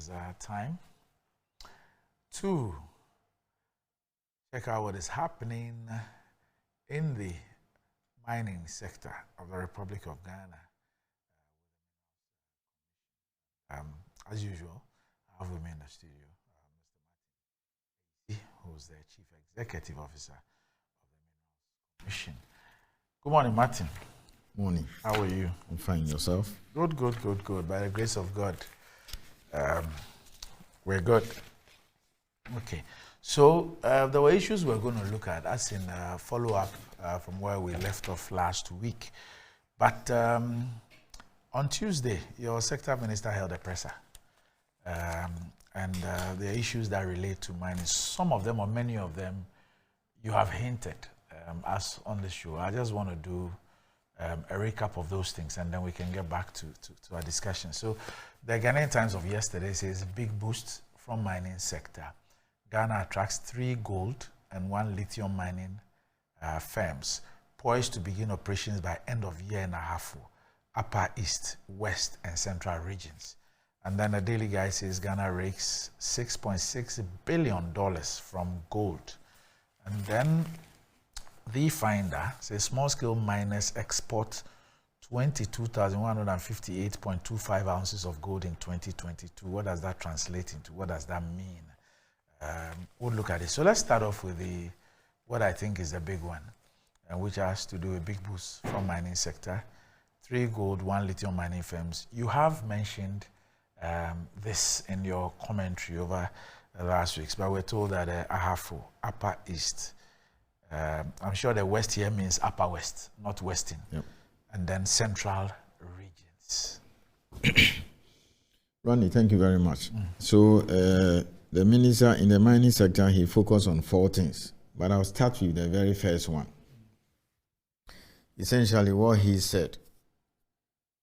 as time to check out what is happening in the mining sector of the Republic of Ghana. As usual, I have with me in the studio Mr. Martin Ayisi, who's the Chief Executive Officer of the Minerals Commission. Good morning, Martin. Morning. How are you? I'm fine. Yourself? Good. By the grace of God, we're good. Okay. So there were issues we're going to look at, as in follow-up from where we left off last week. But on Tuesday, your sector minister held a presser. And the issues that relate to mining, some of them or many of them, you have hinted us on the show. I just want to do a recap of those things, and then we can get back to our discussion. So the Ghanaian Times of yesterday says big boost from mining sector. Ghana attracts 3 gold and 1 lithium mining firms, poised to begin operations by end of year and a half, Upper East, West, and Central regions. And then the Daily Guide says Ghana rakes $6.6 billion from gold. And then The Finder says small-scale miners export 22,158.25 ounces of gold in 2022. What does that translate into? What does that mean? We'll look at it. So let's start off with what I think is the big one, which has to do with big boost from mining sector. 3 gold, 1 lithium mining firms. You have mentioned this in your commentary over the last weeks, but we're told that Ahafo, Upper East, I'm sure the West here means Upper West, not Western, yep. And then Central regions. Ronnie, thank you very much. So the minister in the mining sector, he focused on 4 things, but I'll start with the very first one. Essentially, what he said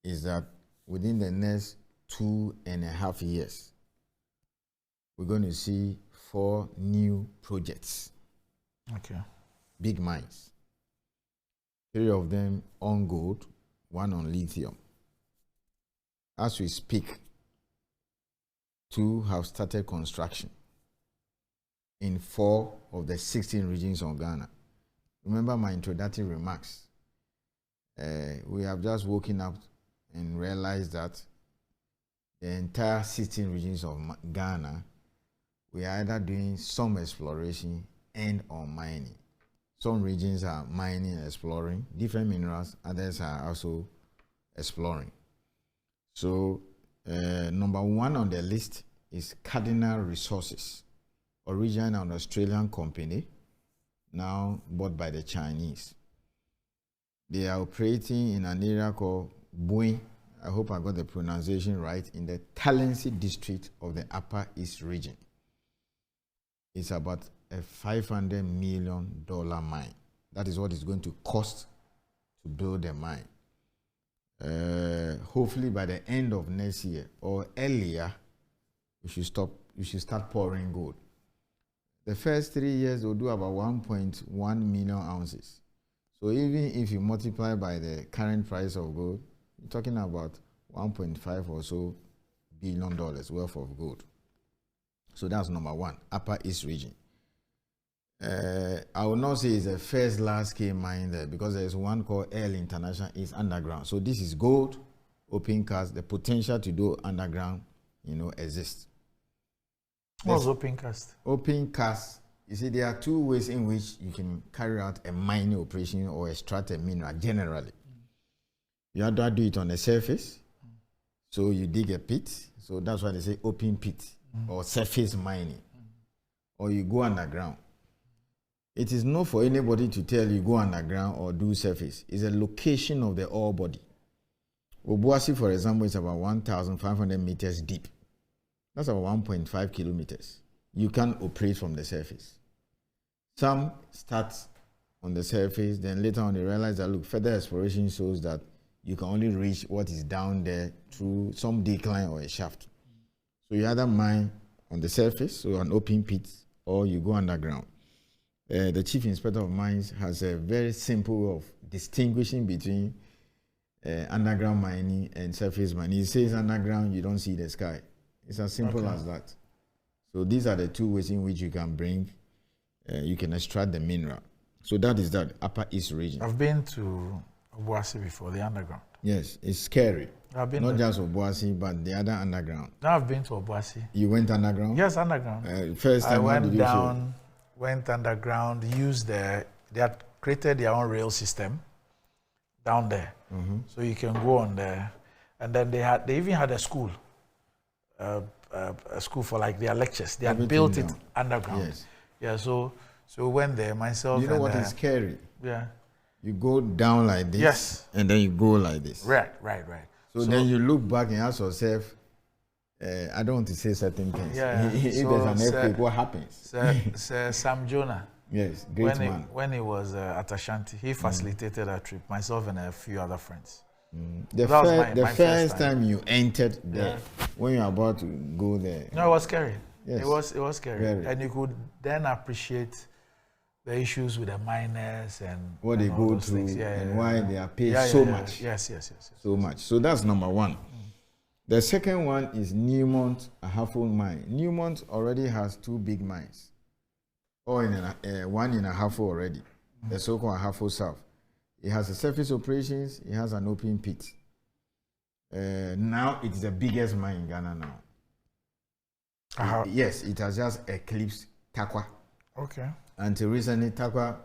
is that within the next 2.5 years, we're going to see 4 new projects. Okay. Big mines. 3 of them on gold, 1 on lithium. As we speak, 2 have started construction in 4 of the 16 regions of Ghana. Remember my introductory remarks. We have just woken up and realized that the entire 16 regions of Ghana, we are either doing some exploration and or mining. Some regions are mining and exploring different minerals, others are also exploring. So number 1 on the list is Cardinal Resources, originally an Australian company, now bought by the Chinese. They are operating in an area called Bui, I hope I got the pronunciation right, in the Talensi district of the Upper East region. It's about a $500 million mine. That is what it's going to cost to build a mine. Hopefully by the end of next year or earlier, we should start pouring gold. The first 3 years will do about 1.1 million ounces. So even if you multiply by the current price of gold, you're talking about $1.5 or so billion worth of gold. So that's number 1, Upper East region. I will not say it's the first large-scale mine there, because there is one called L International. It's underground. So this is gold, open cast. The potential to do underground, exists. What's open cast? Open cast. You see, there are 2 ways in which you can carry out a mining operation or extract a mineral generally. You either do it on the surface, so you dig a pit. So that's why they say open pit or surface mining, or you go underground. It is not for anybody to tell you go underground or do surface. It's a location of the ore body. Obuasi, for example, is about 1,500 meters deep. That's about 1.5 kilometers. You can operate from the surface. Some start on the surface, then later on they realize that, look, further exploration shows that you can only reach what is down there through some decline or a shaft. So you either mine on the surface, so an open pit, or you go underground. The Chief Inspector of Mines has a very simple way of distinguishing between underground mining and surface mining. He says underground, you don't see the sky. It's as simple as that. So these are the two ways in which you can you can extract the mineral. So that is that Upper East region. I've been to Obuasi before, the underground. Yes, it's scary. I've been not just Obuasi, but the other underground. Now I've been to Obuasi. You went underground? Yes, underground. First time, I went down, went underground, used they had created their own rail system down there. So you can go on there. And then they even had a school, a school for like their lectures. They had built it underground. Yes. Yeah, so we went there, myself. You know what is scary? Yeah. You go down like this. Yes. And then you go like this. Right. So then you look back and ask yourself, I don't want to say certain things. Yeah. If there's an earthquake, what happens? Sir Sam Jonah. Yes, great man. When he was at Ashanti, he facilitated our trip, myself and a few other friends. The first time you entered there, when you're about to go there. No, it was scary. Yes. It was scary. Very. And you could then appreciate the issues with the miners and what they go through and why they are paid so much. Yes. So much. So that's number one. The second one is Newmont Ahafo mine. Newmont already has two big mines. Or one in Ahafo already, the so-called Ahafo South. It has a surface operations, it has an open pit. Now it's the biggest mine in Ghana now. Yes, it has just eclipsed Takwa. Okay. Until recently, Takwa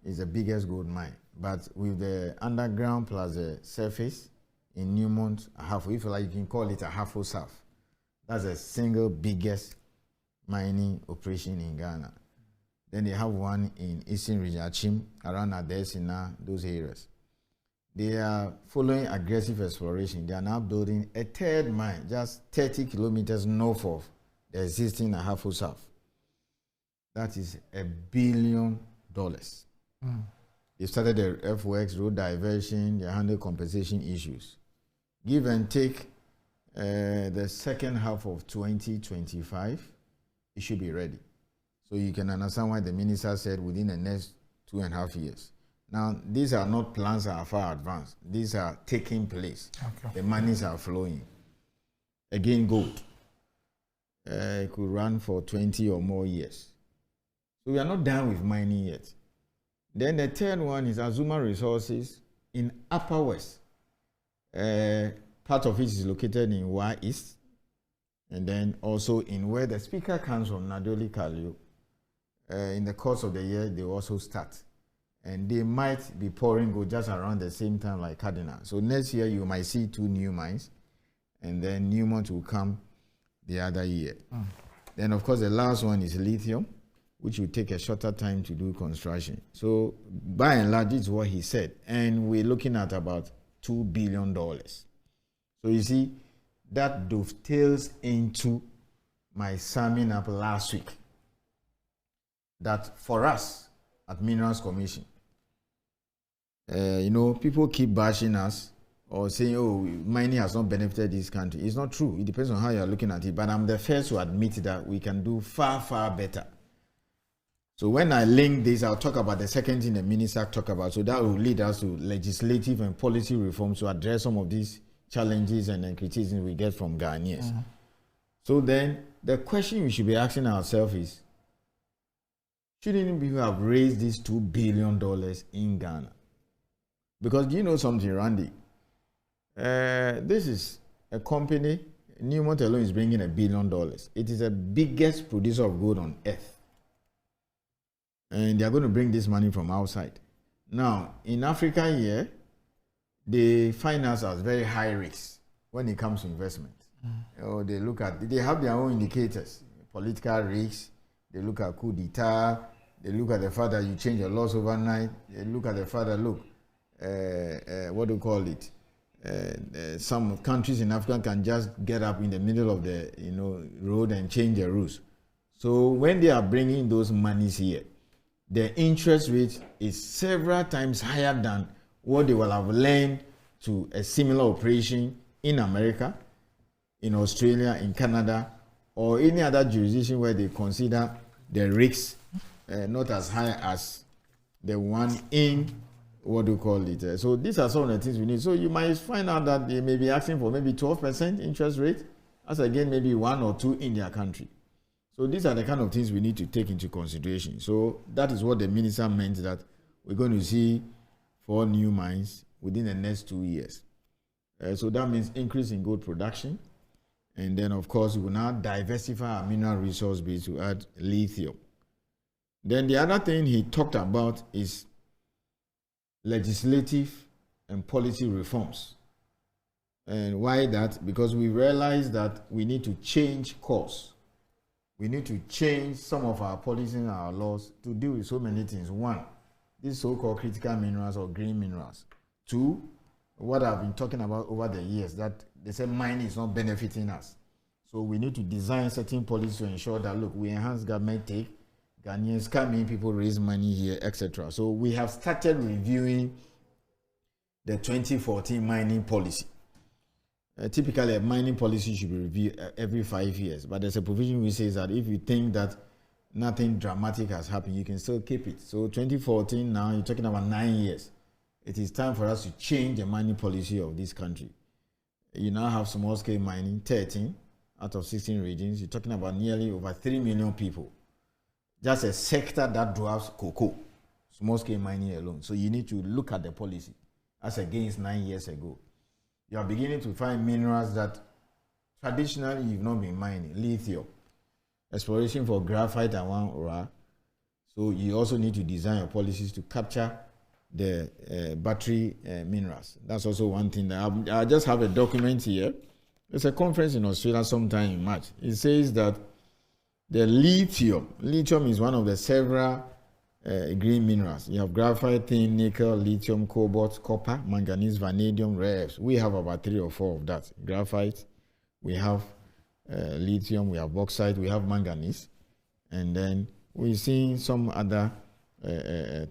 is the biggest gold mine. But with the underground plus the surface in Newmont Ahafo, if you like, you can call it Ahafo South. That's the single biggest mining operation in Ghana. Then they have one in Eastern region, Achim, around Adesina, those areas. They are following aggressive exploration. They are now building a third mine, just 30 kilometers north of the existing Ahafo South. That is $1 billion. They started the earthworks, road diversion, they handle compensation issues. Give and take, the second half of 2025, it should be ready. So you can understand why the minister said within the next 2.5 years. Now, these are not plans that are far advanced. These are taking place. Okay. The monies are flowing. Again, gold. It could run for 20 or more years. So we are not done with mining yet. Then the third one is Azuma Resources in Upper West. Part of it is located in Wa East. And then also in where the speaker comes from, Nadoli Kalio. In the course of the year, they also start. And they might be pouring gold just around the same time like Cardinal. So next year, you might see 2 new mines. And then Newmont will come the other year. Then, of course, the last one is lithium, which will take a shorter time to do construction. So by and large, this is what he said. And we're looking at about $2 billion. So you see, that dovetails into my summing up last week. That for us at Minerals Commission, people keep bashing us or saying, oh, mining has not benefited this country. It's not true. It depends on how you're looking at it. But I'm the first to admit that we can do far, far better. So when I link this, I'll talk about the second thing the minister talked about. So that will lead us to legislative and policy reforms to address some of these challenges and criticisms we get from Ghanaians. So then the question we should be asking ourselves is, shouldn't we have raised these $2 billion in Ghana? Because you know something, Randy? This is a company, Newmont alone is bringing $1 billion. It is the biggest producer of gold on earth. And they are going to bring this money from outside. Now, in Africa here, they find us as very high risk when it comes to investment. They have their own indicators, political risks. They look at coup d'etat. They look at the fact that you change your laws overnight. They look at the fact that, what do you call it? Some countries in Africa can just get up in the middle of the road and change the rules. So when they are bringing those monies here, the interest rate is several times higher than what they will have learned to a similar operation in America, in Australia, in Canada, or any other jurisdiction where they consider the risks not as high as the one in, what do you call it? So these are some of the things we need. So you might find out that they may be asking for maybe 12% interest rate as again maybe 1 or 2 in their country. So these are the kind of things we need to take into consideration. So that is what the minister meant, that we're going to see 4 new mines within the next 2 years. So that means increase in gold production. And then, of course, we will now diversify our mineral resource base to add lithium. Then the other thing he talked about is legislative and policy reforms. And why that? Because we realize that we need to change course. We need to change some of our policies and our laws to deal with so many things. 1, these so-called critical minerals or green minerals. 2, what I've been talking about over the years, that they say mining is not benefiting us. So we need to design certain policies to ensure that, look, we enhance government take, Ghanaians come in, people raise money here, etc. So we have started reviewing the 2014 mining policy. Typically, a mining policy should be reviewed every 5 years, but there's a provision which says that if you think that nothing dramatic has happened, you can still keep it. So 2014 now, you're talking about 9 years. It is time for us to change the mining policy of this country. You now have small-scale mining, 13 out of 16 regions. You're talking about nearly over 3 million people. Just a sector that drives cocoa, small-scale mining alone. So you need to look at the policy as against 9 years ago. You are beginning to find minerals that traditionally you've not been mining. Lithium, exploration for graphite and one ore. So you also need to design your policies to capture the battery minerals. That's also one thing. That I just have a document here. There's a conference in Australia sometime in March. It says that the lithium is one of the several green minerals. You have graphite, tin, nickel, lithium, cobalt, copper, manganese, vanadium, rare earths. We have about 3 or 4 of that. Graphite, we have lithium, we have bauxite, we have manganese. And then we see some other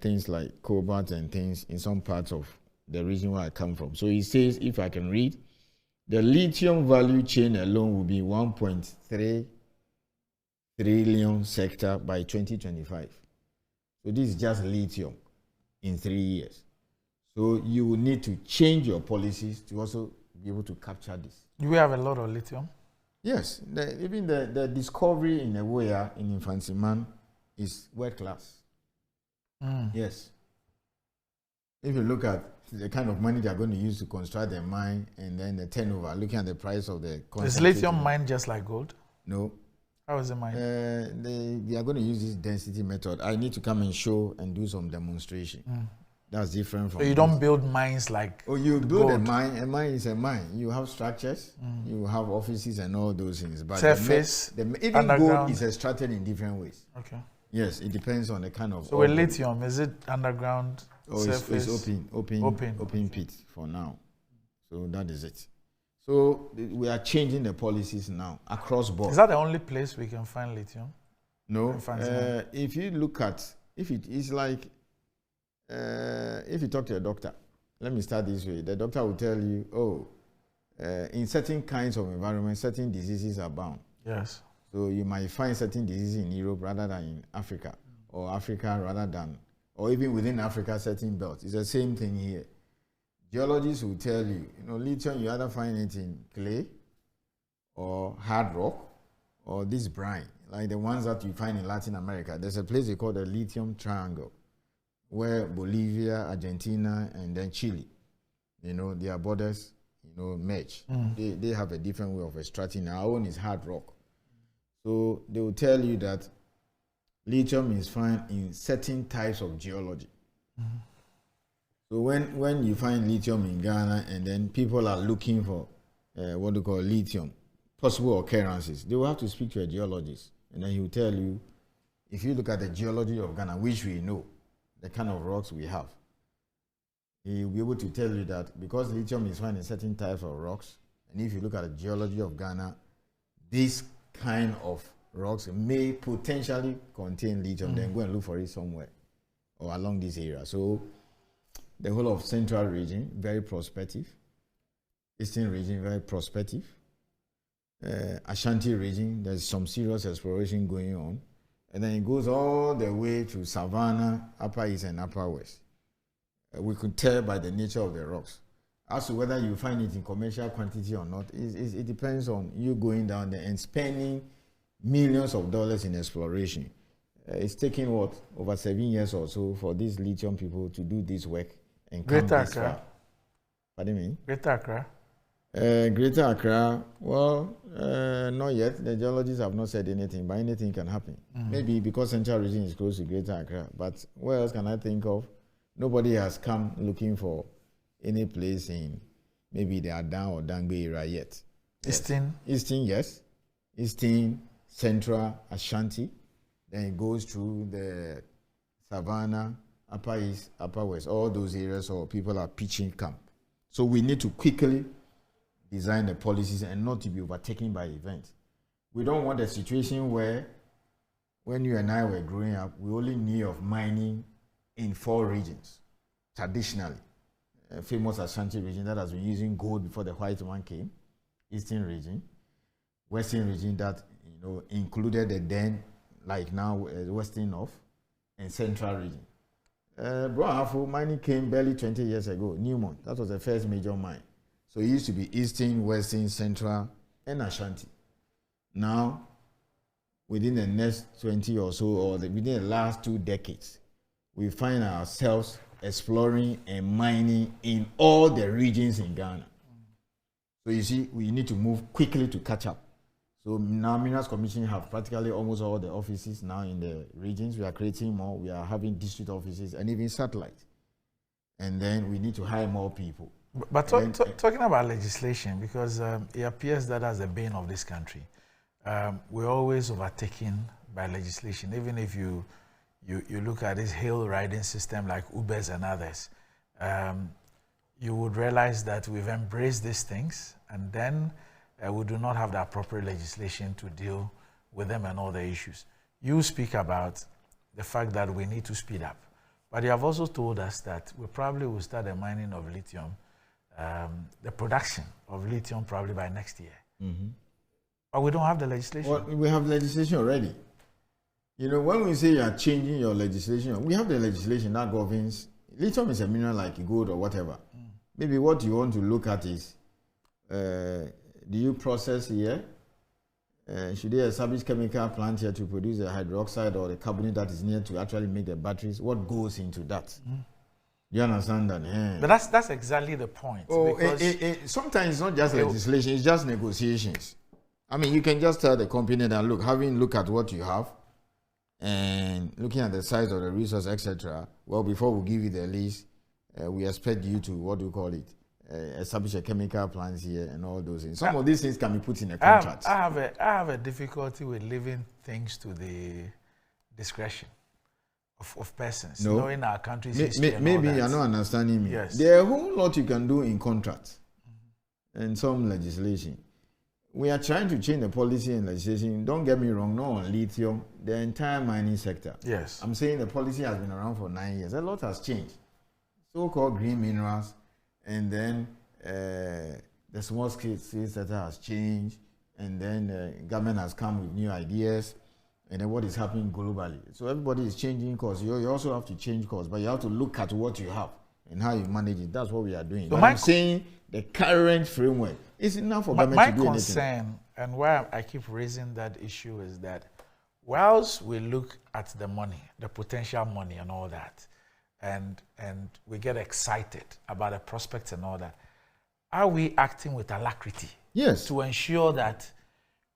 things like cobalt and things in some parts of the region where I come from. So he says, if I can read, the lithium value chain alone will be 1.3 trillion sector by 2025. So this is just lithium in 3 years. So you will need to change your policies to also be able to capture this. Do we have a lot of lithium? Yes. Even the discovery in Ewoya in Infantsiman is world class. Yes. If you look at the kind of money they are going to use to construct the mine and then the turnover, looking at the price of the... Is lithium mined just like gold? No. How is it mined? They are going to use this density method. I need to come and show and do some demonstration. That's different from... So you don't build mines like... Oh, you build a mine. A mine is a mine. You have structures, you have offices and all those things. But surface, even gold is extracted in different ways. Okay. Yes, it depends on the kind of... So with lithium, is it underground, surface? It's open pit for now. So that is it. So we are changing the policies now across board. Is that the only place we can find lithium? No. If you look at... It's like... if you talk to a doctor, let me start this way. The doctor will tell you, in certain kinds of environments, certain diseases are bound. Yes. So you might find certain diseases in Europe rather than in Africa, or Africa rather than, or even within Africa, certain belts. It's the same thing here. Geologists will tell you, lithium, you either find it in clay or hard rock or this brine, like the ones that you find in Latin America. There's a place they call the lithium triangle, where Bolivia, Argentina, and then Chile, their borders, merge. They have a different way of extracting. Our own is hard rock. So they will tell you that lithium is found in certain types of geology. So when you find lithium in Ghana and then people are looking for what they call lithium, possible occurrences, they will have to speak to a geologist. And then he will tell you, if you look at the geology of Ghana, which we know, the kind of rocks we have, he will be able to tell you that because lithium is found in certain types of rocks, and if you look at the geology of Ghana, this kind of rocks may potentially contain lithium, then go and look for it somewhere or along this area. So the whole of central region, very prospective. Eastern region, very prospective. Ashanti region, there's some serious exploration going on. And then it goes all the way to Savannah, Upper East and Upper West. We could tell by the nature of the rocks. As to whether you find it in commercial quantity or not, it depends on you going down there and spending millions of dollars in exploration. It's taking what, over 7 years or so for these lithium people to do this work and come Greater this far. Pardon me? Greater Accra? Greater Accra, well, not yet. The geologists have not said anything, but anything can happen. Maybe because Central Region is close to Greater Accra. But where else can I think of? Nobody has come looking for any place in maybe the Adan or Dangbe area yet. Eastern? Eastern, yes. Eastern, Central, Ashanti. Then it goes through the Savannah, Upper East, Upper West, all those areas where people are pitching camp. So we need to quickly design the policies and not to be overtaken by events. We don't want a situation where when you and I were growing up, we only knew of mining in 4 regions, traditionally. Famous Ashanti region that has been using gold before the white man came, Eastern region, Western region that included the then, like now, Western North, and Central region. Brohafu mining came barely 20 years ago, Newmont. That was the first major mine. So it used to be Eastern, Western, Central, and Ashanti. Now, within the next 20 or so, or within the last 2 decades, we find ourselves exploring and mining in all the regions in Ghana. So you see, we need to move quickly to catch up. So now Minerals Commission have practically almost all the offices now in the regions. We are creating more. We are having district offices and even satellite. And then we need to hire more people. But talking about legislation, because it appears that as the bane of this country, we're always overtaken by legislation. Even if you look at this hill riding system like Ubers and others, you would realize that we've embraced these things, and then we do not have the appropriate legislation to deal with them and all the issues. You speak about the fact that we need to speed up, but you have also told us that we probably will start the mining of lithium, the production of lithium probably by next year. But we don't have the legislation. Well, we have legislation already. When we say you are changing your legislation, we have the legislation that governs. Lithium is a mineral like gold or whatever. Maybe what you want to look at is, do you process here? Should they establish chemical plant here to produce the hydroxide or the carbonate that is needed to actually make the batteries? What goes into that? Do you understand that? Yeah. But that's exactly the point. Oh, sometimes it's not just legislation, it's just negotiations. I mean, you can just tell the company that, look, having looked at what you have and looking at the size of the resource, etc., well, before we give you the lease, we expect you to, what do you call it, establish a chemical plant here and all those things. Some of these things can be put in a contract. I have a difficulty with leaving things to the discretion of persons. No. In our country's maybe you're not understanding me. Yes. There are a whole lot you can do in contracts and some legislation. We are trying to change the policy and legislation. Don't get me wrong, not on lithium, the entire mining sector. Yes. I'm saying the policy has been around for 9 years. A lot has changed. So-called green minerals, and then the small scale sector has changed, and then government has come with new ideas, and then what is happening globally. So everybody is changing course. You also have to change course, but you have to look at what you have and how you manage it. That's what we are doing. So I'm saying the current framework is enough for government to do anything. My concern, and why I keep raising that issue, is that whilst we look at the money, the potential money and all that, and we get excited about the prospects and all that, are we acting with alacrity? Yes. To ensure that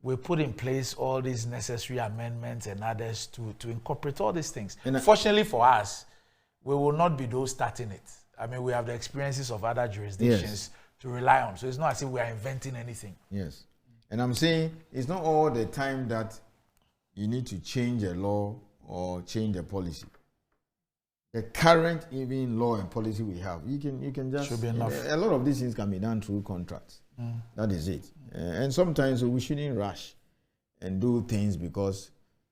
we put in place all these necessary amendments and others to incorporate all these things. And fortunately for us, we will not be those starting it. I mean, we have the experiences of other jurisdictions to rely on. So it's not as if we are inventing anything. Yes. And I'm saying it's not all the time that you need to change a law or change a policy. The current even law and policy we have, you can just, should be enough. A lot of these things can be done through contracts. That is it. And sometimes we shouldn't rush and do things because,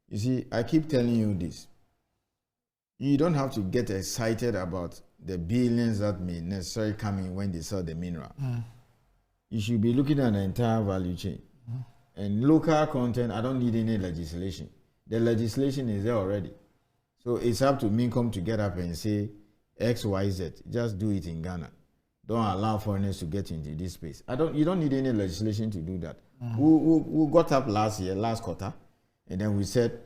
you see, I keep telling you this. You don't have to get excited about the billions that may necessarily come in when they sell the mineral. You should be looking at the entire value chain. And local content, I don't need any legislation. The legislation is there already. So it's up to me come to get up and say X, Y, Z. Just do it in Ghana. don't allow foreigners to get into this space. You don't need any legislation to do that. We got up last quarter, and then we said,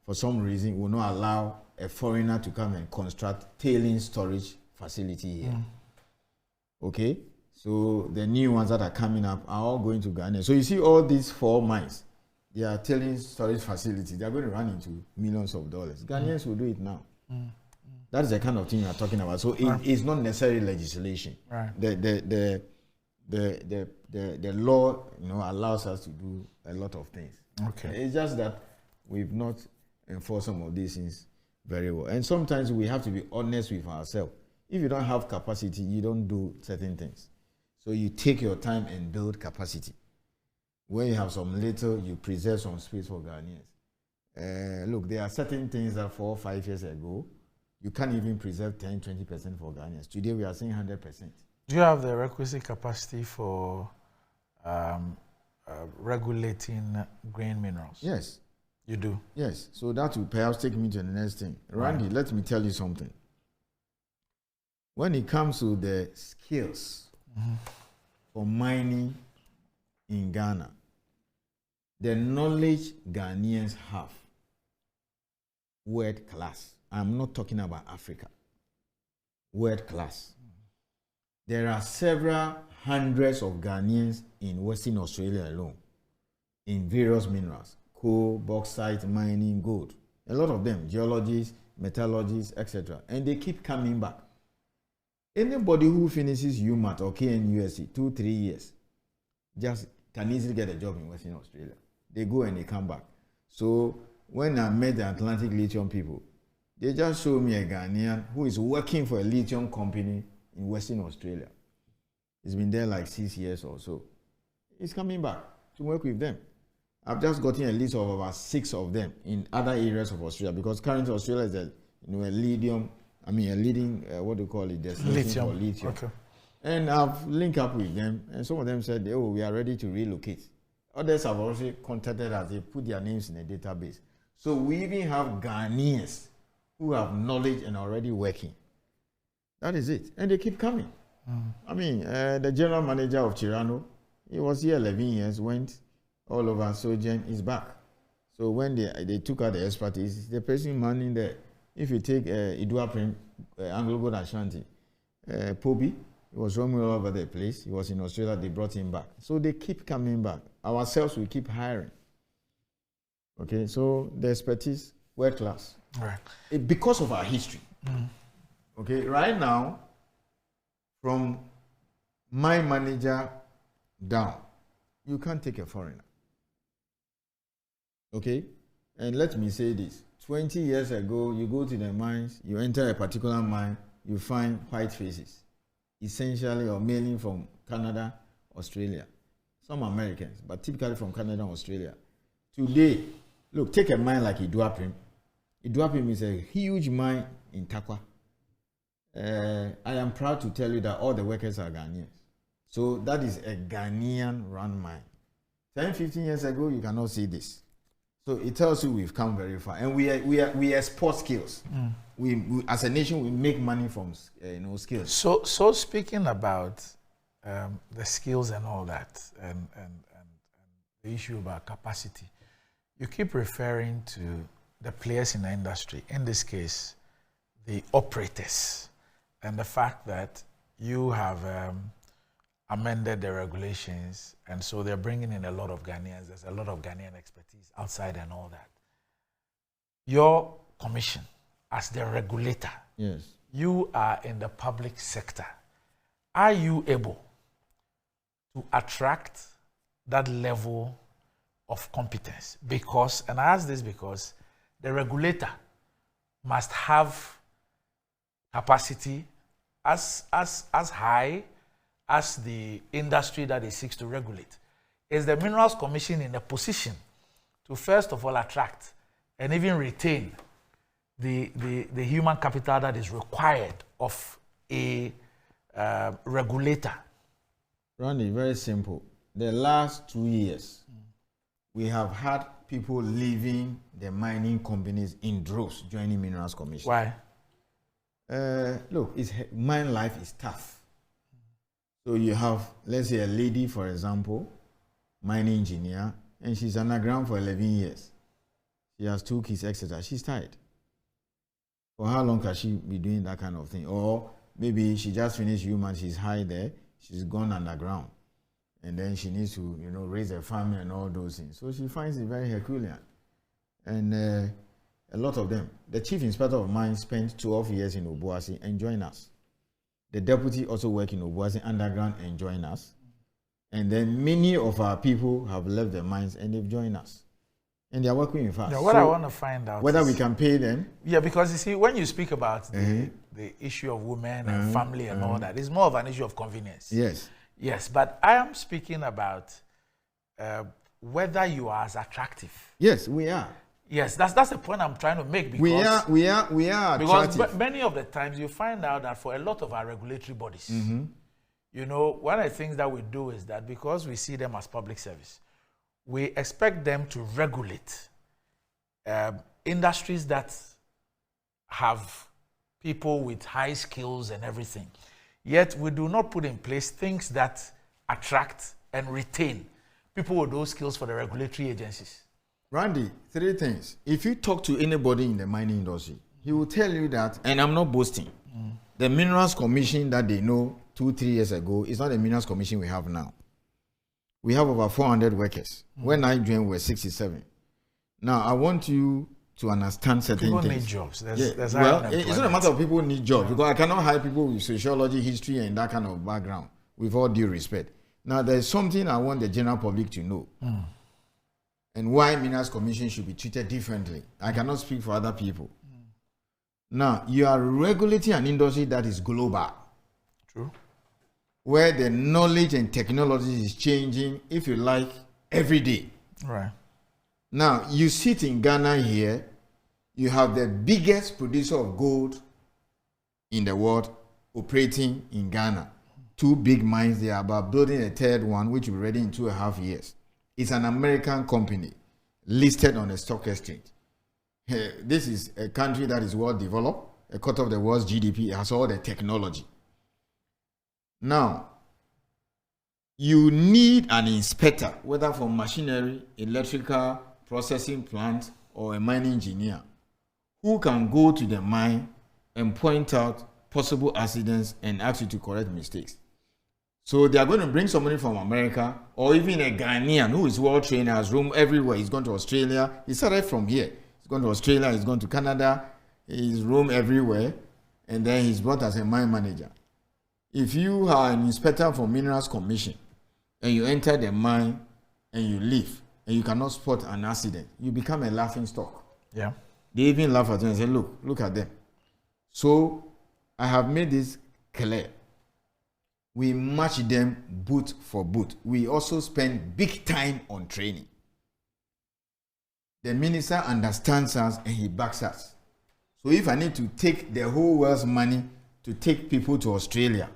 for some reason, we'll not allow a foreigner to come and construct tailing storage facility here. Okay? So the new ones that are coming up are all going to Ghana. So you see all these 4 mines, they are tailing storage facilities. They are going to run into millions of dollars. Ghanaians will do it now. That is the kind of thing you are talking about. So it's not necessarily legislation. Right. The law, allows us to do a lot of things. Okay. It's just that we've not enforced some of these things very well. And sometimes we have to be honest with ourselves. If you don't have capacity, you don't do certain things. So you take your time and build capacity. When you have some little, you preserve some space for Ghanaians. Look, there are certain things that 4 or 5 years ago, you can't even preserve 10, 20% for Ghanaians. Today, we are seeing 100%. Do you have the requisite capacity for regulating grain minerals? Yes. You do? Yes. So that will perhaps take me to the next thing. Randy, let me tell you something. When it comes to the skills for mining in Ghana, the knowledge Ghanaians have, world class. I'm not talking about Africa. World class. There are several hundreds of Ghanaians in Western Australia alone, in various minerals, coal, bauxite, mining, gold. A lot of them, geologists, metallurgists, etc. And they keep coming back. Anybody who finishes UMatt or KNUST 2-3 years just can easily get a job in Western Australia. They go and they come back. So when I met the Atlantic Lithium people, they just showed me a Ghanaian who is working for a lithium company in Western Australia. He's been there like 6 years or so. He's coming back to work with them. I've just gotten a list of about 6 of them in other areas of Australia, because currently Australia is a leading, what do you call it, destination for lithium. Okay. And I've linked up with them, and some of them said, oh, we are ready to relocate. Others have also contacted us. They put their names in a database. So we even have Ghanaians who have knowledge and already working. That is it. And they keep coming. The general manager of Chirano, he was here 11 years, went all over, so Jen is back. So when they took out the expertise, the person manning there, if you take Iduaprim, Anglo Gold Ashanti, Pobi, he was roaming all over the place. He was in Australia, they brought him back. So they keep coming back. Ourselves, we keep hiring. Okay, so the expertise, world class. Right. Because of our history. Okay, right now, from my manager down, you can't take a foreigner. Okay? And let me say this. 20 years ago, you go to the mines, you enter a particular mine, you find white faces, essentially or mainly from Canada, Australia. Some Americans, but typically from Canada and Australia. Today, look, take a mine like Iduaprim. Iduaprim is a huge mine in Takwa. I am proud to tell you that all the workers are Ghanaians. So that is a Ghanaian-run mine. 10, 15 years ago, you cannot see this. So it tells you we've come very far, and we export skills. We as a nation, we make money from skills. So speaking about the skills and all that, and the issue about capacity, you keep referring to the players in the industry. In this case, the operators, and the fact that you have amended the regulations, and so they're bringing in a lot of Ghanaians. There's a lot of Ghanaian expertise outside and all that. Your commission, as the regulator, yes, you are in the public sector. Are you able to attract that level of competence? Because, and I ask this because the regulator must have capacity as high as the industry that it seeks to regulate. Is the Minerals Commission in a position to first of all attract and even retain the human capital that is required of a regulator? Randy, very simple. The last 2 years, we have had people leaving the mining companies in droves joining Minerals Commission. Why? Look, mine life is tough. So you have, let's say, a lady, for example, mining engineer, and she's underground for 11 years. She has 2 kids, etc. She's tired. For how long can she be doing that kind of thing? Or maybe she just finished human, she's high there, she's gone underground. And then she needs to, raise a family and all those things. So she finds it very Herculean. And a lot of them. The chief inspector of mines spent 12 years in Obuasi and joined us. The deputy also worked in Obuasi underground and joined us. And then many of our people have left the mines and they've joined us. And they're working with us. Yeah, what I want to find out whether we can pay them. Yeah, because you see, when you speak about the issue of women and family and all that, it's more of an issue of convenience. Yes. Yes, but I am speaking about whether you are as attractive. Yes, we are. Yes, that's the point I'm trying to make. Because we are because attractive. Many of the times you find out that for a lot of our regulatory bodies, one of the things that we do is that because we see them as public service, we expect them to regulate industries that have people with high skills and everything. Yet we do not put in place things that attract and retain people with those skills for the regulatory agencies. Randy, 3 things. If you talk to anybody in the mining industry, he will tell you that, and I'm not boasting, the Minerals Commission that they know 2-3 years ago is not the Minerals Commission we have now. We have over 400 workers. When I joined, we were 67. Now, I want you to understand certain things. People need jobs. There's it's not a matter of people need jobs, because I cannot hire people with sociology, history, and that kind of background, with all due respect. Now, there's something I want the general public to know, and why Minerals Commission should be treated differently. I cannot speak for other people. Now, you are regulating an industry that is global. True. Where the knowledge and technology is changing, if you like, every day. Right. Now, you sit in Ghana here, you have the biggest producer of gold in the world operating in Ghana. 2 big mines, they are about building a 3rd one, which will be ready in 2.5 years. It's an American company listed on the stock exchange. This is a country that is well developed, a quarter of the world's GDP, it has all the technology. Now, you need an inspector, whether for machinery, electrical, processing plant, or a mining engineer, who can go to the mine and point out possible accidents and ask you to correct mistakes. So they are going to bring somebody from America, or even a Ghanaian who is well trained, has room everywhere. He's gone to Australia. He started from here. He's gone to Australia, he's gone to Canada, he's room everywhere, and then he's brought as a mine manager. If you are an inspector for Minerals Commission and you enter the mine and you leave and you cannot spot an accident, you become a laughing stock. Yeah. They even laugh at you and say, look at them. So I have made this clear. We match them boot for boot. We also spend big time on training. The minister understands us and he backs us. So if I need to take the whole world's money to take people to Australia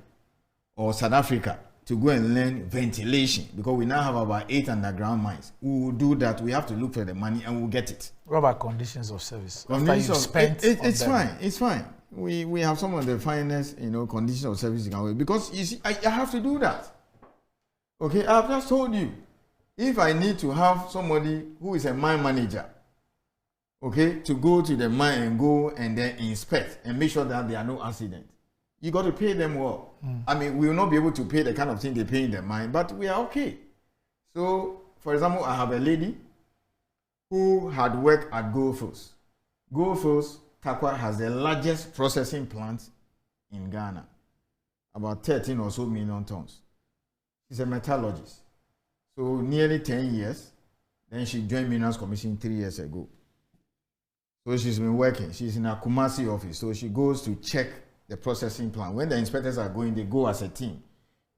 or South Africa to go and learn ventilation, because we now have about 8 underground mines, we will do that. We have to look for the money and we'll get it. What about conditions of service? It's fine. It's fine. We have some of the finest, conditions of service you can work, because you see, I have to do that. Okay, I've just told you, if I need to have somebody who is a mine manager, okay, to go to the mine and go and then inspect and make sure that there are no accidents, you got to pay them well. I mean, we will not be able to pay the kind of thing they pay in the mine, but we are okay. So, for example, I have a lady who had worked at Goldfields. Goldfields, Takwa, has the largest processing plant in Ghana, about 13 or so million tons. She's a metallurgist. So nearly 10 years. Then she joined Minerals Commission 3 years ago. So she's been working. She's in a Kumasi office. So she goes to check the processing plant. When the inspectors are going, they go as a team.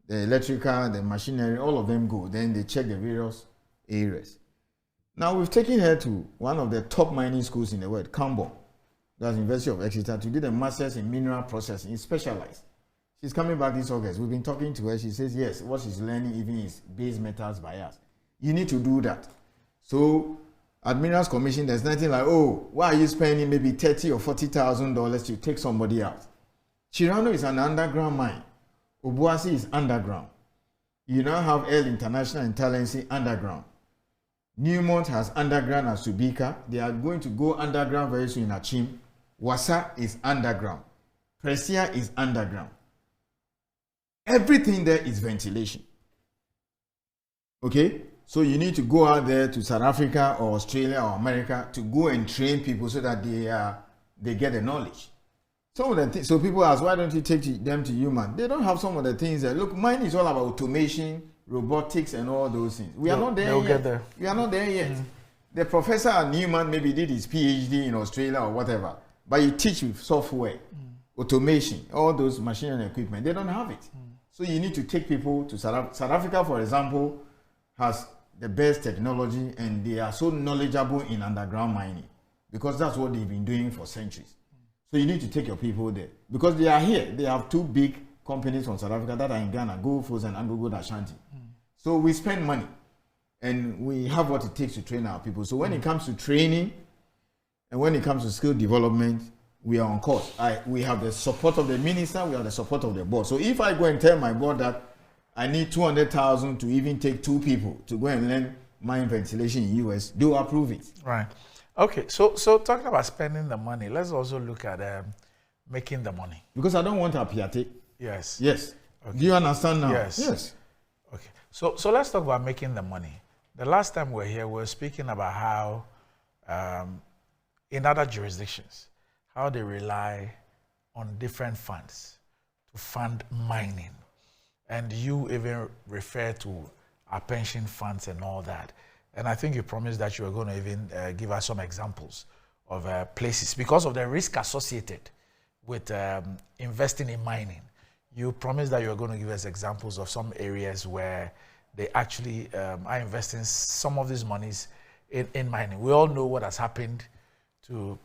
The electrical, the machinery, all of them go. Then they check the various areas. Now we've taken her to one of the top mining schools in the world, Cambo. That's University of Exeter, to do the masters in mineral processing. It's specialized. She's coming back this August. We've been talking to her. She says, yes, what she's learning even is base metals bias. You need to do that. So at Minerals Commission, there's nothing like, oh, why are you spending maybe $30,000 or $40,000 to take somebody out? Chirano is an underground mine Obuasi is underground. You now have El International and Talensi underground. Newmont has underground at Subika. They are going to go underground very soon in Achim. Wasa is underground. Presia is underground. Everything there is ventilation. Okay? So you need to go out there to South Africa or Australia or America to go and train people so that they get the knowledge. Some of the things, so people ask, why don't you take them to human? They don't have some of the things there. Look, mine is all about automation, robotics, and all those things. We are not there yet. Get there. We are not there yet. The professor at Newman maybe did his PhD in Australia or whatever, but you teach with software, automation, all those machine and equipment. They don't have it. So you need to take people to South Africa, for example, has the best technology, and they are so knowledgeable in underground mining because that's what they've been doing for centuries. So you need to take your people there because they are here. They have two big companies from South Africa that are in Ghana, Gold Force and Anglo Ashanti. So we spend money and we have what it takes to train our people. So when it comes to training and when it comes to skill development, we are on course. We have the support of the minister, we have the support of the board. So if I go and tell my board that I need 200,000 to even take 2 people to go and learn mine ventilation in US, they will approve it. Right. Okay. So talking about spending the money, let's also look at making the money. Because I don't want a piate. Yes. Yes. Okay. Do you understand now? Yes. Yes. Okay. So let's talk about making the money. The last time we were here, we were speaking about how in other jurisdictions, how they rely on different funds to fund mining. And you even refer to our pension funds and all that. And I think you promised that you were going to even give us some examples of places because of the risk associated with investing in mining. You promised that you were going to give us examples of some areas where they actually are investing some of these monies in mining. We all know what has happened to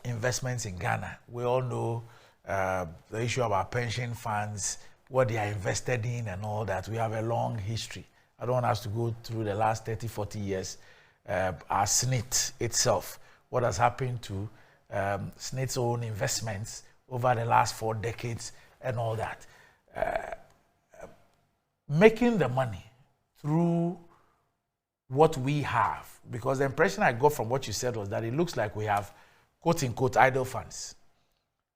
investments in Ghana. We all know the issue of our pension funds, what they are invested in and all that. We have a long history. I don't want us to go through the last 30, 40 years. Our SNIT itself, what has happened to SNIT's own investments over the last 4 decades and all that. Making the money through what we have, because the impression I got from what you said was that it looks like we have quote-unquote idle funds.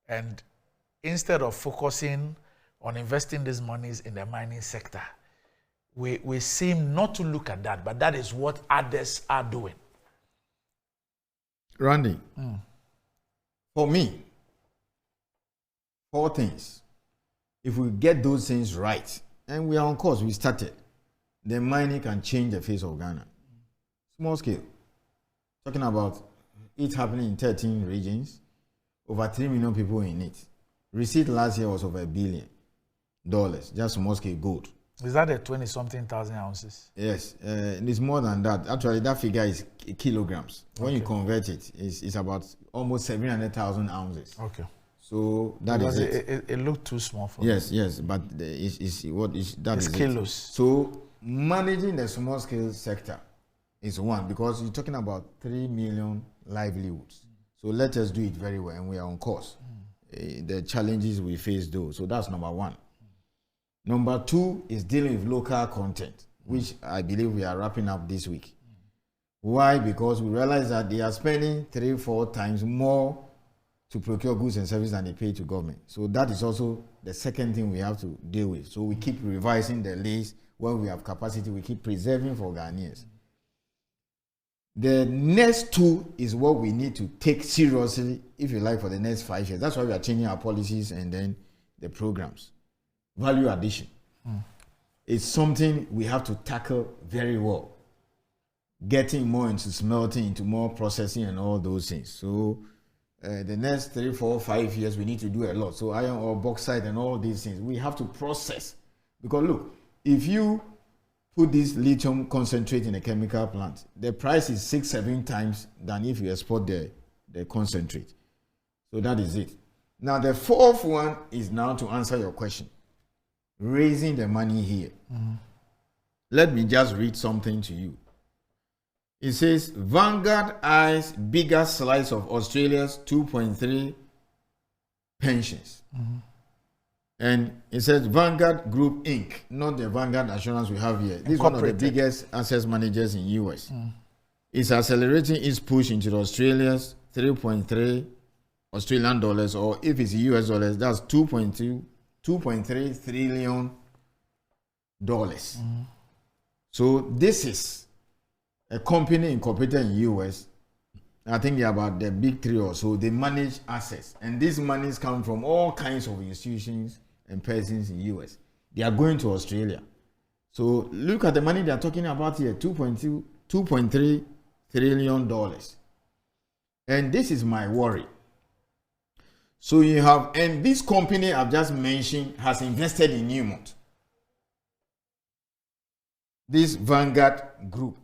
And instead of focusing on investing these monies in the mining sector, we seem not to look at that, but that is what others are doing. Randy, for me, 4 things. If we get those things right, and we are on course, we started, then mining can change the face of Ghana. Small scale. Talking about it happening in 13 regions, over 3 million people in it. Receipt last year was over $1 billion, just small scale gold. Is that a 20-something thousand ounces? Yes, it's more than that. Actually, that figure is kilograms. When you convert it, it's about almost 700,000 ounces. Okay. So that because is it. It looked too small for yes, but it's kilos. So managing the small scale sector is one, because you're talking about 3 million livelihoods. So let us do it very well, and we are on course. The challenges we face, though. So that's number 1. Number 2 is dealing with local content, which I believe we are wrapping up this week. Why? Because we realize that they are spending 3-4 times more to procure goods and services than they pay to government. So that is also the second thing we have to deal with. So we keep revising the list. When we have capacity, we keep preserving for Ghanaians. The next 2 is what we need to take seriously, if you like, for the next 5 years. That's why we are changing our policies and then the programs. Value addition. It's something we have to tackle very well. Getting more into smelting, into more processing and all those things. So the next 3, 4, 5 years, we need to do a lot. So iron ore, bauxite and all these things, we have to process. Because look, if you put this lithium concentrate in a chemical plant, the price is 6-7 times than if you export the concentrate. So that is it. Now the 4th one is now to answer your question. Raising the money here. Let me just read something to you. It says, Vanguard eyes bigger slice of Australia's 2.3 pensions. And it says Vanguard Group Inc., not the Vanguard Assurance we have here. This is one of the biggest asset managers in US. It's accelerating its push into Australia's 3.3 Australian dollars, or if it's US dollars, that's 2.3 trillion dollars. So this is a company incorporated in US. I think they're about the big three or so. They manage assets, and these monies come from all kinds of institutions and persons in US. They are going to Australia. So look at the money they are talking about here, 2.3 trillion dollars. And this is my worry. So you have, and this company I've just mentioned has invested in Newmont. This Vanguard Group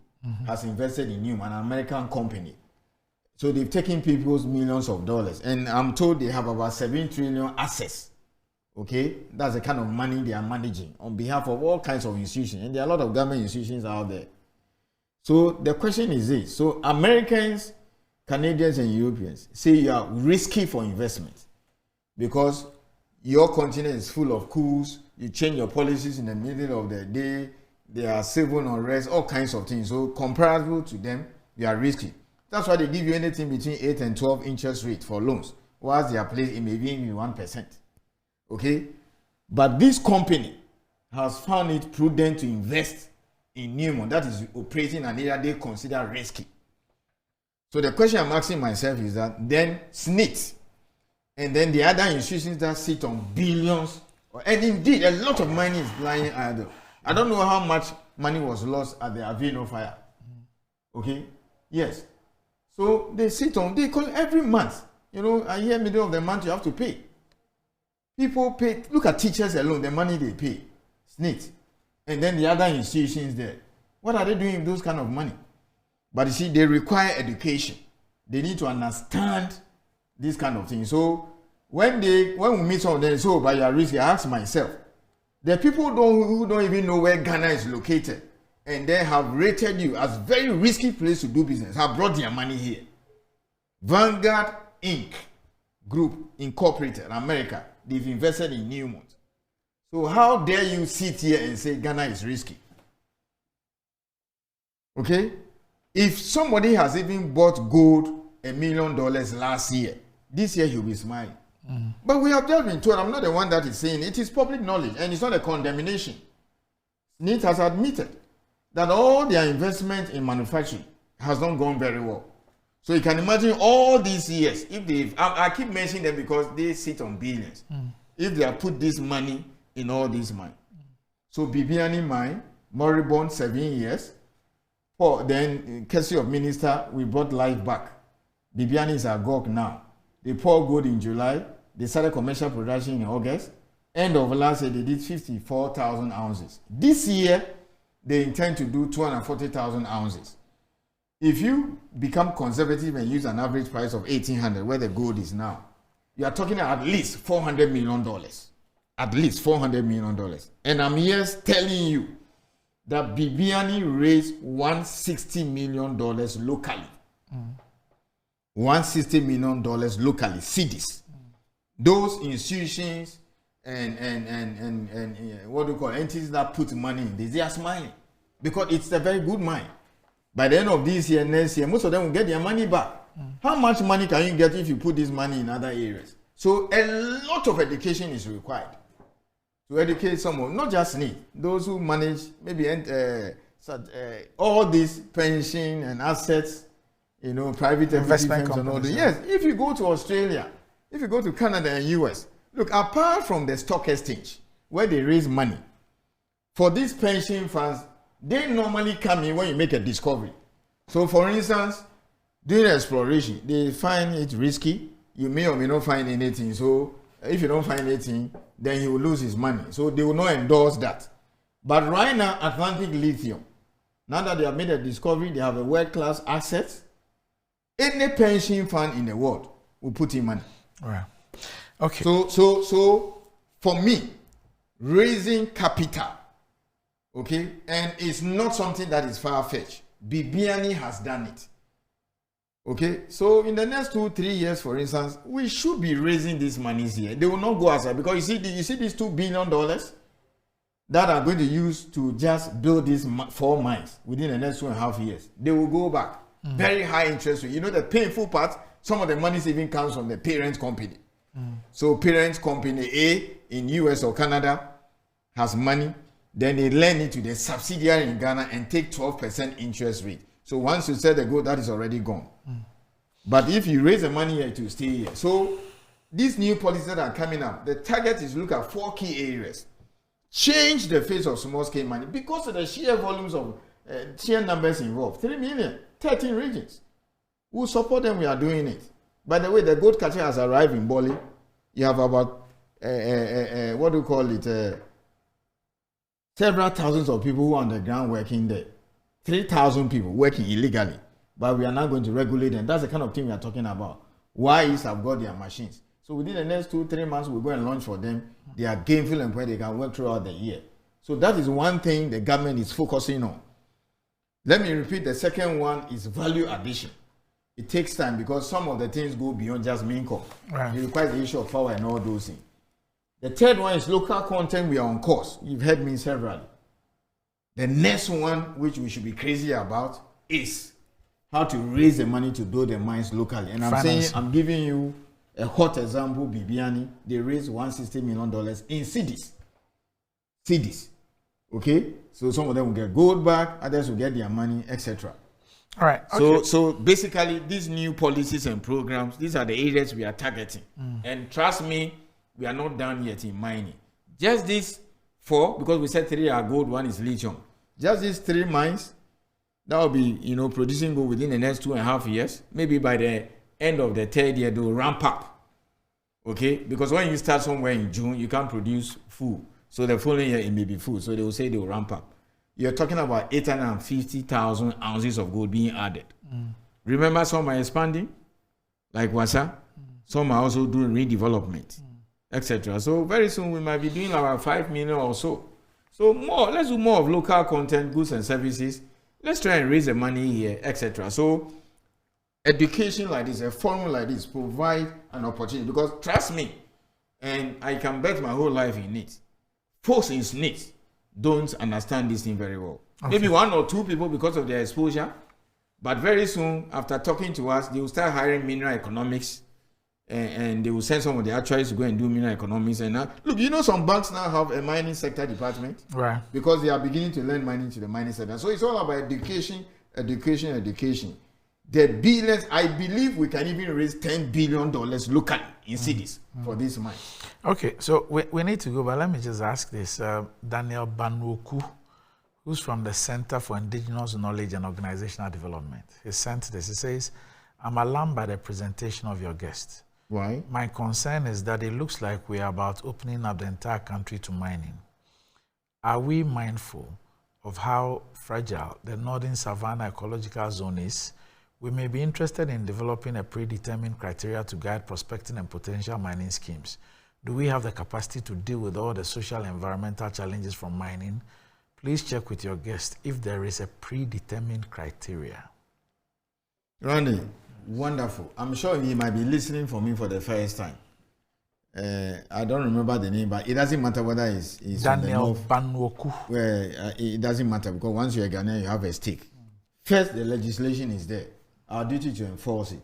has invested in Newmont, an American company. So they've taken people's millions of dollars, and I'm told they have about 7 trillion assets. Okay, that's the kind of money they are managing on behalf of all kinds of institutions, and there are a lot of government institutions out there. So the question is this: so Americans, Canadians, and Europeans say you are risky for investment because your continent is full of coups. You change your policies in the middle of the day. There are civil unrest, all kinds of things. So comparable to them, you are risky. That's why they give you anything between 8 and 12 interest rate for loans, whilst they are placed, it may be 1%. Okay? But this company has found it prudent to invest in Newmont that is operating an area they consider risky. So the question I'm asking myself is that then SNIT and then the other institutions that sit on billions, and indeed a lot of money is lying idle. I don't know how much money was lost at the Avino fire. Okay? Yes. So they sit on, they call every month. You know, a year, middle of the month, you have to pay. People pay, look at teachers alone, the money they pay. SNIT. And then the other institutions there. What are they doing with those kind of money? But you see, they require education. They need to understand this kind of thing. So when we meet some of them, so by your risk, I ask myself, the people who don't even know where Ghana is located, and they have rated you as very risky place to do business, have brought their money here. Vanguard Inc. Group Incorporated, America, they've invested in Newmont. So how dare you sit here and say Ghana is risky? Okay? If somebody has even bought gold $1 million last year, this year he'll be smiling. But we have just been told, I'm not the one that is saying it is public knowledge, and it's not a condemnation. SNIT has admitted that all their investment in manufacturing has not gone very well. So you can imagine all these years, if they've, I keep mentioning them because they sit on billions. If they have put this money in all these mines. So Bibiani mine, moribund 7 years. Then, courtesy of minister, we brought life back. Bibiani is agog now. They poured gold in July. They started commercial production in August. End of last year, they did 54,000 ounces. This year, they intend to do 240,000 ounces. If you become conservative and use an average price of $1,800, where the gold is now, you are talking at least $400 million. At least $400 million. And I'm here telling you that Bibiani raised $160 million locally. $160 million locally, cedis. Those institutions and what do you call it, entities that put money in this, they are smiling because it's a very good mine. By the end of this year, next year, most of them will get their money back. How much money can you get if you put this money in other areas? So a lot of education is required to educate someone, not just me, those who manage maybe all these pension and assets, you know, private investment and all that. Yes, if you go to Australia, if you go to Canada and US, look, apart from the stock exchange where they raise money, for these pension funds, they normally come in when you make a discovery. So for instance, during exploration, they find it risky. You may or may not find anything. So if you don't find anything, then he will lose his money. So they will not endorse that. But right now, Atlantic Lithium, now that they have made a discovery, they have a world-class asset. Any pension fund in the world will put in money. All right. Okay. So for me, raising capital, okay, and it's not something that is far-fetched. Bibiani has done it. Okay, so in the next 2-3 years, for instance, we should be raising these monies here. They will not go outside because you see these $2 billion that are going to use to just build these 4 mines within the next 2.5 years. They will go back. Very high interest rate. You know the painful part, some of the monies even comes from the parent company. So parent company A in US or Canada has money, then they lend it to the subsidiary in Ghana and take 12% interest rate. So once you set the goal, that is already gone. But if you raise the money here, it will stay here. So these new policies that are coming up, the target is to look at 4 key areas. Change the face of small scale mining because of the sheer volumes of sheer numbers involved. 3 million, 13 regions. We'll support them, we are doing it. By the way, the gold catcher has arrived in Bali. You have about, what do you call it, several thousands of people who are on the ground working there. 3,000 people working illegally. But we are not going to regulate them. That's the kind of thing we are talking about. Why is have got their machines? So within the next 2-3 months, we'll go and launch for them. They are gainful employed. They can work throughout the year. So that is one thing the government is focusing on. Let me repeat. The second one is value addition. It takes time because some of the things go beyond just main income. Right. It requires the issue of power and all those things. The third one is local content. We are on course. You've heard me severally. The next one, which we should be crazy about, is how to raise the money to build the mines locally. And I'm giving you a hot example, Bibiani. They raised $160 million in cities. Cities. Okay? So some of them will get gold back, others will get their money, etc. All right. Okay. So basically, these new policies and programs, these are the areas we are targeting. And trust me, we are not done yet in mining. Just these 4, because we said 3 are gold, 1 is lithium. Just these 3 mines, that will be, producing gold within the next 2.5 years. Maybe by the end of the 3rd year, they will ramp up. Okay? Because when you start somewhere in June, you can't produce full. So the following year, it may be full. So they will say they will ramp up. You're talking about 850,000 ounces of gold being added. Remember, some are expanding, like Wasa. Some are also doing redevelopment, etc. So very soon we might be doing about 5 million or so. So let's do more of local content, goods and services. Let's try and raise the money here, etc. So education like this, a forum like this, provide an opportunity. Because trust me, and I can bet my whole life in it, folks in SNIT don't understand this thing very well. Okay. Maybe 1 or 2 people because of their exposure, but very soon after talking to us, they will start hiring mineral economics, and they will send some of the actuaries to go and do mineral economics. And now, look, some banks now have a mining sector department, right? Because they are beginning to learn mining to the mining sector. So it's all about education. The billions, I believe we can even raise $10 billion locally in cities for this mine. Okay, so we need to go, but let me just ask this. Daniel Banwoku, who's from the Center for Indigenous Knowledge and Organizational Development. He sent this. He says, I'm alarmed by the presentation of your guest. Why? My concern is that it looks like we are about opening up the entire country to mining. Are we mindful of how fragile the Northern Savannah Ecological Zone is? We may be interested in developing a predetermined criteria to guide prospecting and potential mining schemes. Do we have the capacity to deal with all the social and environmental challenges from mining? Please check with your guest if there is a predetermined criteria. Randy, wonderful. I'm sure he might be listening for me for the first time. I don't remember the name, but it doesn't matter whether it's Daniel Banwoku. It doesn't matter because once you're a Ghanaian, you have a stake. First, the legislation is there. Our duty to enforce it.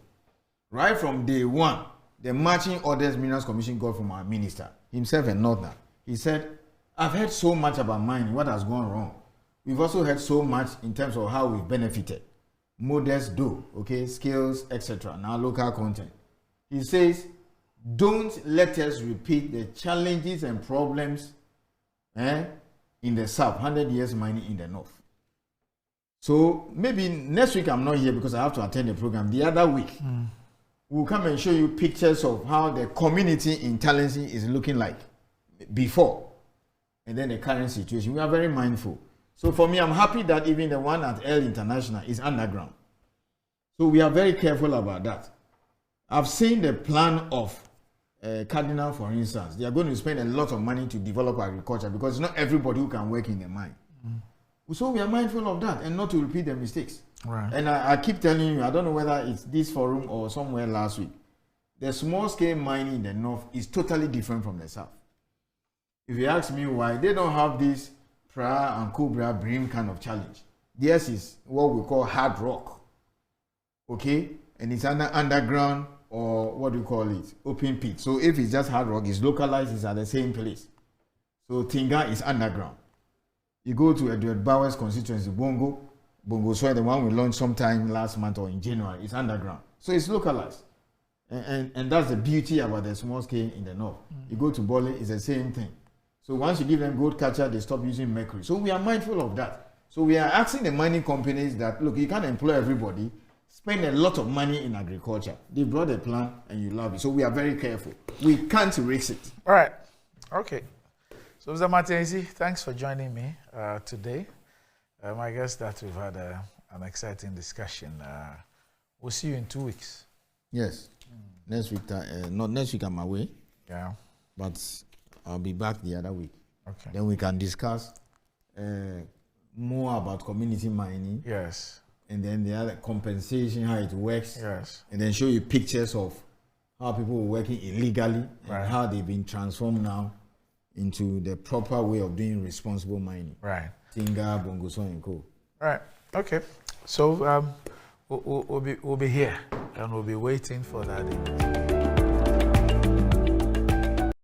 Right from day one, the marching orders Minerals Commission got from our minister, himself and Northern. He said, I've heard so much about mining, what has gone wrong. We've also heard so much in terms of how we've benefited. Modest do, okay, skills, etc. Now local content. He says, don't let us repeat the challenges and problems in the south, 100 years mining in the north. So maybe next week I'm not here because I have to attend the program. The other week, we'll come and show you pictures of how the community in Talensi is looking like before and then the current situation. We are very mindful. So for me, I'm happy that even the one at El International is underground. So we are very careful about that. I've seen the plan of Cardinal, for instance. They are going to spend a lot of money to develop agriculture because it's not everybody who can work in the mine. So we are mindful of that and not to repeat the mistakes. Right. And I keep telling you, I don't know whether it's this forum or somewhere last week, the small scale mining in the north is totally different from the south. If you ask me why, they don't have this Pra and Cobra Brim kind of challenge. Theirs is what we call hard rock. Okay? And it's underground, or what do you call it? Open pit. So if it's just hard rock, it's localized, it's at the same place. So Tinga is underground. You go to Edward Bauer's constituency, Bongo Soil, the one we launched sometime last month or in January, it's underground. So it's localized. And that's the beauty about the small scale in the north. You go to Bole, it's the same thing. So once you give them gold catcher, they stop using mercury. So we are mindful of that. So we are asking the mining companies that, look, you can't employ everybody, spend a lot of money in agriculture. They brought a plan and you love it. So we are very careful. We can't risk it. All right. Okay. So Mr. Ayisi, thanks for joining me today. I guess that we've had an exciting discussion. We'll see you in 2 weeks. Yes. Next week, not next week I'm away. Yeah. But I'll be back the other week. Okay. Then we can discuss more about community mining. Yes. And then the other compensation, how it works. Yes. And then show you pictures of how people were working illegally right. and how they've been transformed now into the proper way of doing responsible mining. Right. Tinga, Bongoso, and Co. Right. Okay. So we'll be here and we'll be waiting for that.